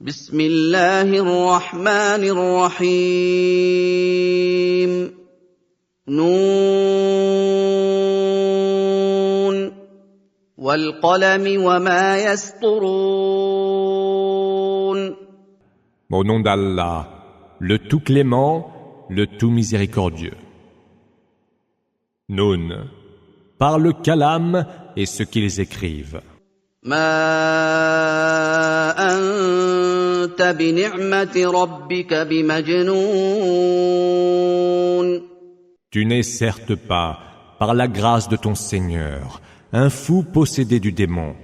بسم الله الرحمن الرحيم نون والقلم وما يسطرون. Au nom d'Allah, le tout clément, le tout miséricordieux. Noun, par le kalam et ce qu'ils écrivent. ما أنت بنعمة ربك بمجنون. Tu n'es certes pas, par la grâce de ton Seigneur, un fou possédé du démon.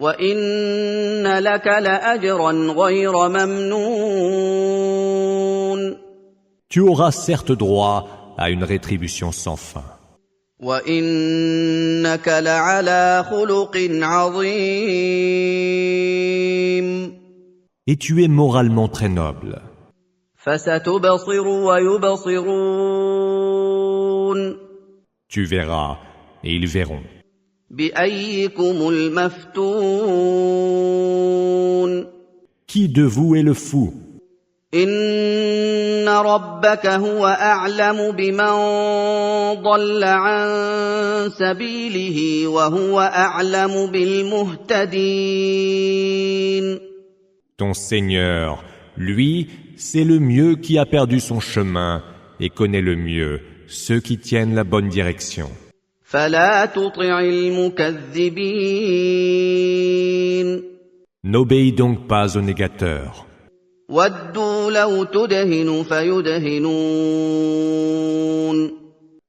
وإن لك لأجرا غير ممنون. Tu auras certes droit à une rétribution sans fin. وإنك لعلى خلق عظيم. Et tu es moralement très noble. فستبصر ويبصرون. Tu verras, et ils verront. بأيكم المفتون. Qui de vous est le fou? إن ربك هو أعلم بمن ضل عن سبيله وهو أعلم بالمهتدين. Ton Seigneur, lui, c'est le mieux qui a perdu son chemin et connaît le mieux ceux qui tiennent la bonne direction. فلا تطع المكذبين. N'obéis donc pas aux négateurs. ودوا لو تدهن فيدهنون.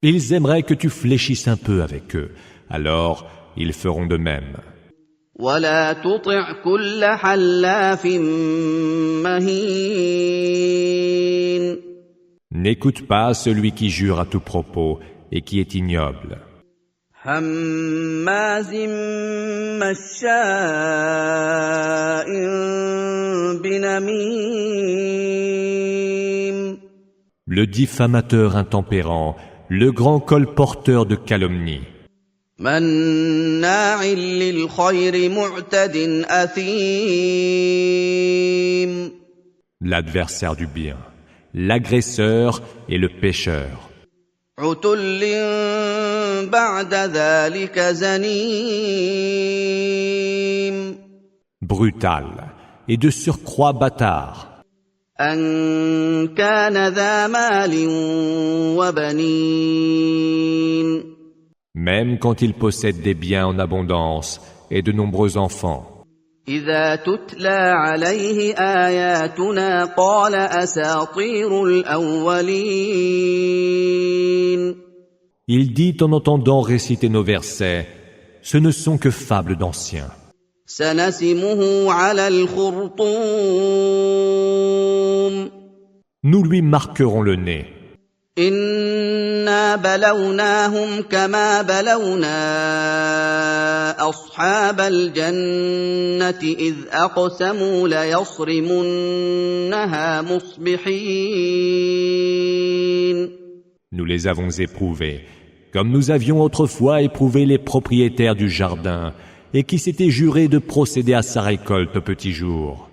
Ils aimeraient que tu fléchisses un peu avec eux, alors ils feront de même. ولا تطع كل حلاف مهين. N'écoute pas celui qui jure à tout propos et qui est ignoble. هماز مشاء بنميم. Le diffamateur intempérant, le grand colporteur de calomnie. مناع للخير معتد أثيم. L'adversaire du bien, l'agresseur et le pécheur. عتل بعد ذلك زنيم. Brutal et de surcroît bâtard. أن كان ذا مال وبنين. Même quand il possède des biens en abondance et de nombreux enfants. إذا تتلى عليه آياتنا قال أساطير الأولين. Il dit en entendant réciter nos versets, ce ne sont que fables d'anciens. سنسمه على الخرطوم. Nous lui marquerons le nez. إنا بلوناهم كما بلونا أصحاب الجنة إذ أقسموا ليصرمنها مصبحين. Nous les avons éprouvés, comme nous avions autrefois éprouvé les propriétaires du jardin, et qui s'étaient jurés de procéder à sa récolte au petit jour.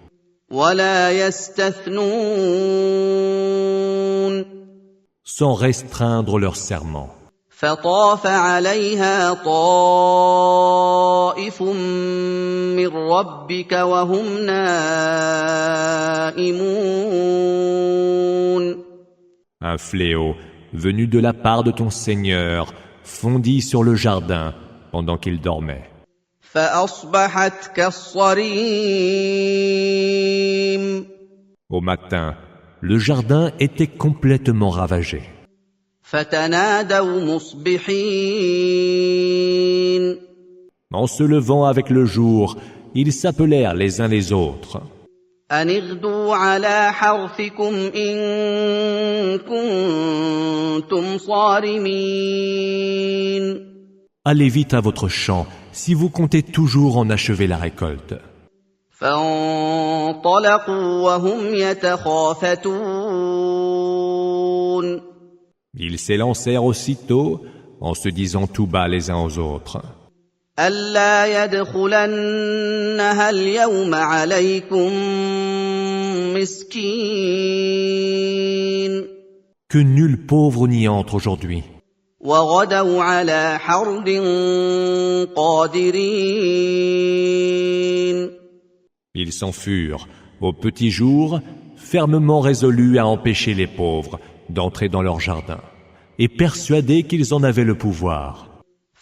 ولا يستثنون. Sans restreindre leur serment. فطاف عليها طائف من ربك وهم نائمون. Un fléau, venu de la part de ton Seigneur, fondit sur le jardin pendant qu'il dormait. فأصبحت كالصريم. Au matin, le jardin était complètement ravagé. فتنادوا مصبحين. En se levant avec le jour, ils s'appelèrent les uns les autres. أن اغدوا على حرثكم إن كنتم صارمين. Allez vite à votre champ, si vous comptez toujours en achever la récolte. فانطلقوا وهم يتخافتون. Ils s'élancèrent aussitôt en se disant tout bas les uns aux autres. ألا يدخلنها اليوم عليكم مسكين Que nul pauvre n'y entre aujourd'hui. وغدوا على حرد قادرين Ils s'en furent, au petit jour, fermement résolus à empêcher les pauvres d'entrer dans leur jardin, et persuadés qu'ils en avaient le pouvoir.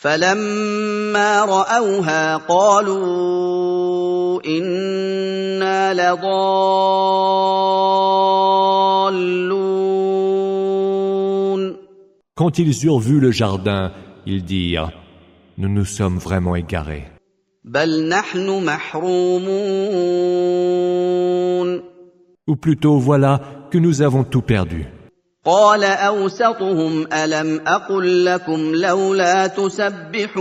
فلما رأوها قالوا إنا لضالون Quand ils eurent vu le jardin, ils dirent « Nous nous sommes vraiment égarés. بل نحن محرومون » Ou plutôt, voilà que nous avons tout perdu. قال أوسطهم ألم أقل لكم لولا تسبحون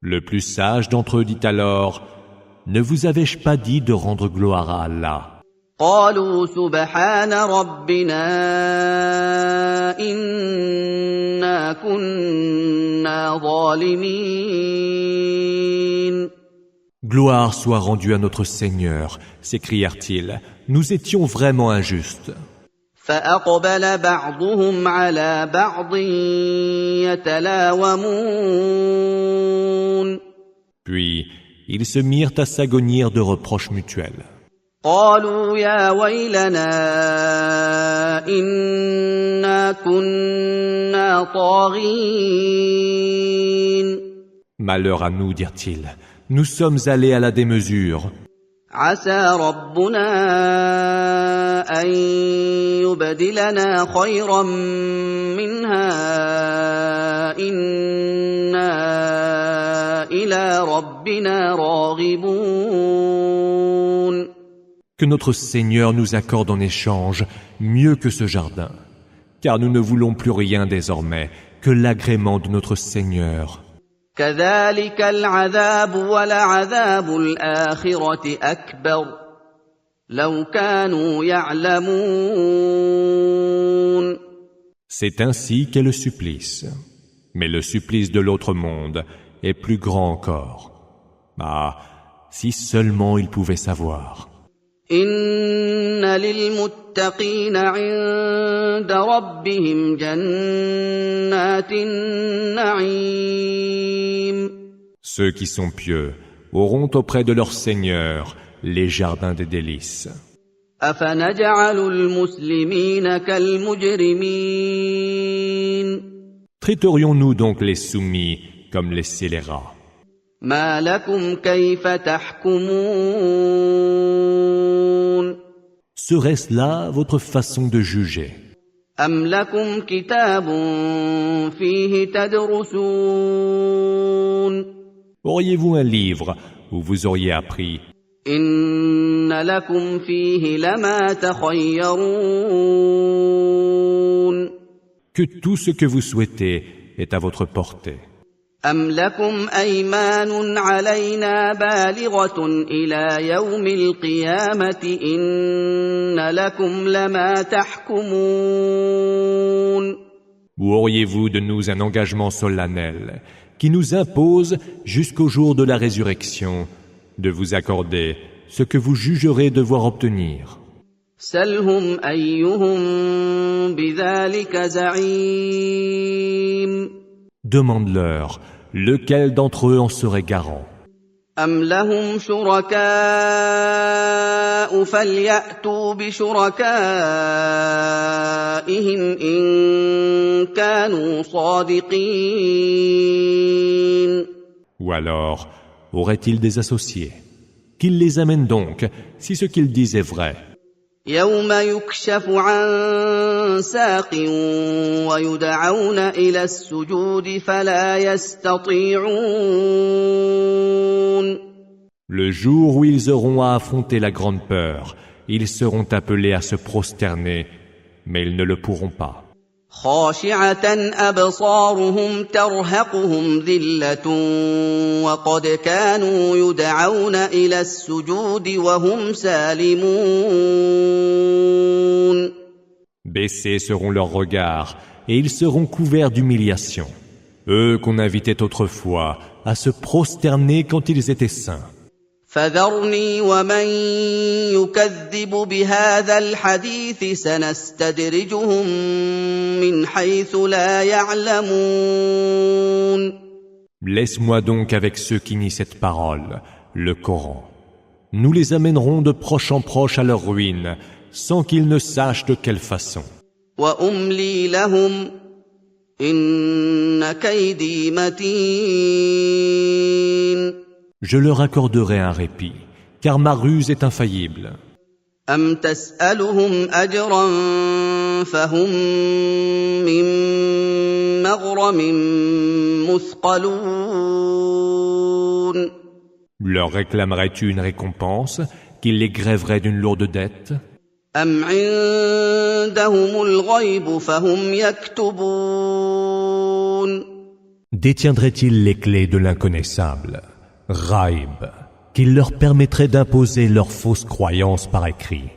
Le plus sage d'entre eux dit alors « Ne vous avais-je pas dit de rendre gloire à Allah ?» قالوا سبحان ربنا إنا كنا ظالمين Gloire soit rendue à notre Seigneur, s'écrièrent-ils, nous étions vraiment injustes. فأقبل بعضهم على بعض يتلاومون Puis, ils se mirent à s'agonir de reproches mutuels. قالوا يا ويلنا إنا كنا طاغين Malheur à nous, dirent-ils, nous sommes allés à la démesure. عسى ربنا أن يبدلنا خيرا منها إنا إلى ربنا راغبون Que notre Seigneur nous accorde en échange mieux que ce jardin, car nous ne voulons plus rien désormais que l'agrément de notre Seigneur. كذلك العذاب ولعذاب الآخرة أكبر لو كانوا يعلمون C'est ainsi qu'est le supplice. Mais le supplice de l'autre monde est plus grand encore. Ah, si seulement ils pouvaient savoir. إن للمتقين عند ربهم جنات النعيم Ceux qui sont pieux auront auprès de leur Seigneur les jardins des délices. أفنجعل المسلمين كالمجرمين Traiterions-nous donc les soumis comme les scélérats? ما لكم كيف تحكمون Serait-ce là votre façon de juger? أم لكم كتاب فيه تدرسون Auriez-vous un livre où vous auriez appris? إن لكم فيه لما تخيرون Que tout ce que vous souhaitez est à votre portée. أم لكم أيمان علينا بالغة إلى يوم القيامة إن لكم لما تحكمون Ou auriez-vous de nous un engagement solennel qui nous impose jusqu'au jour de la résurrection de vous accorder ce que vous jugerez devoir obtenir? سلهم أيهم بذلك زعيم Demande-leur lequel d'entre eux en serait garant. أم لهم شركاء فليأتوا بشركائهم إن كانوا صادقين Ou alors, auraient-ils des associés? Qu'ils les amènent donc, si ce qu'ils disent est vrai. يوم يكشف عن ساق ويدعون إلى السجود فلا يستطيعون Le jour où ils auront à affronter la grande peur, ils seront appelés à se prosterner, mais ils ne le pourront pas. خاشعة أبصارهم ترهقهم ذلة وقد كانوا يدعون إلى السجود وهم سالمون Baissés seront leurs regards, et ils seront couverts d'humiliation. eux qu'on invitait autrefois à se prosterner quand ils étaient saints. فذرني ومن يكذب بهذا الحديث سنستدرجهم من حيث لا يعلمون. Laisse-moi donc avec ceux qui nient cette parole, le Coran. Nous les amènerons de proche en proche à leur ruine, sans qu'ils ne sachent de quelle façon. وأملي لهم إن كيدي متين. Je leur accorderai un répit, car ma ruse est infaillible. أم تسألهم أجرا فهم من مغرم مثقلون. Leur réclamerais-tu une récompense, qu'ils les grèveraient d'une lourde dette? أم عندهم الغيب فهم يكتبون. Détiendrait-il les clés de l'inconnaissable, Ghaib, qu'il leur permettrait d'imposer leurs fausses croyances par écrit?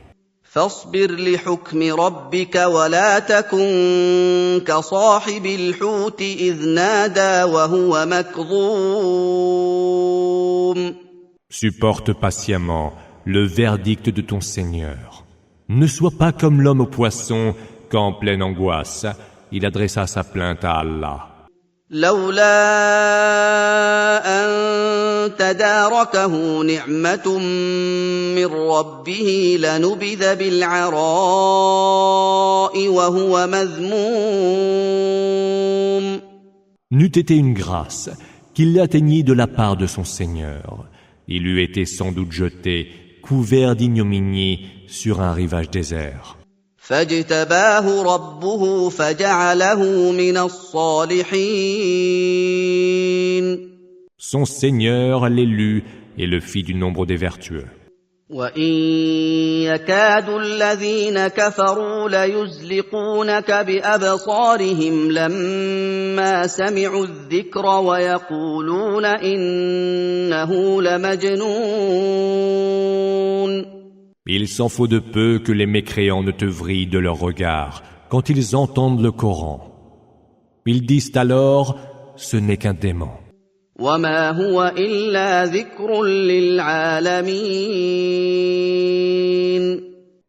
فاصبر لحكم ربك ولا تكن كصاحب الحوت إذ نادى وهو مكظوم. Supporte patiemment le verdict de ton Seigneur. Ne sois pas comme l'homme au poisson qu'en pleine angoisse, il adressa sa plainte à Allah. لولا أن تداركه نعمة من ربه لنبذ بالعراء وهو مذموم. N'eût été une grâce qu'il l'atteignît de la part de son Seigneur. Il eût été sans doute jeté, couvert d'ignominie, sur un rivage désert. فاجتباه ربه فجعله من الصالحين. Son Seigneur l'élut et le fit du nombre des vertueux. وإن يكاد الذين كفروا ليزلقونك بأبصارهم لما سمعوا الذكر ويقولون إنه لمجنون. Il s'en faut de peu que les mécréants ne te vrillent de leur regard quand ils entendent le Coran. Ils disent alors, ce n'est qu'un dément. وما هو إلا ذكر للعالمين.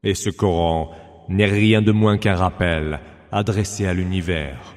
Et ce Coran n'est rien de moins qu'un rappel adressé à l'univers.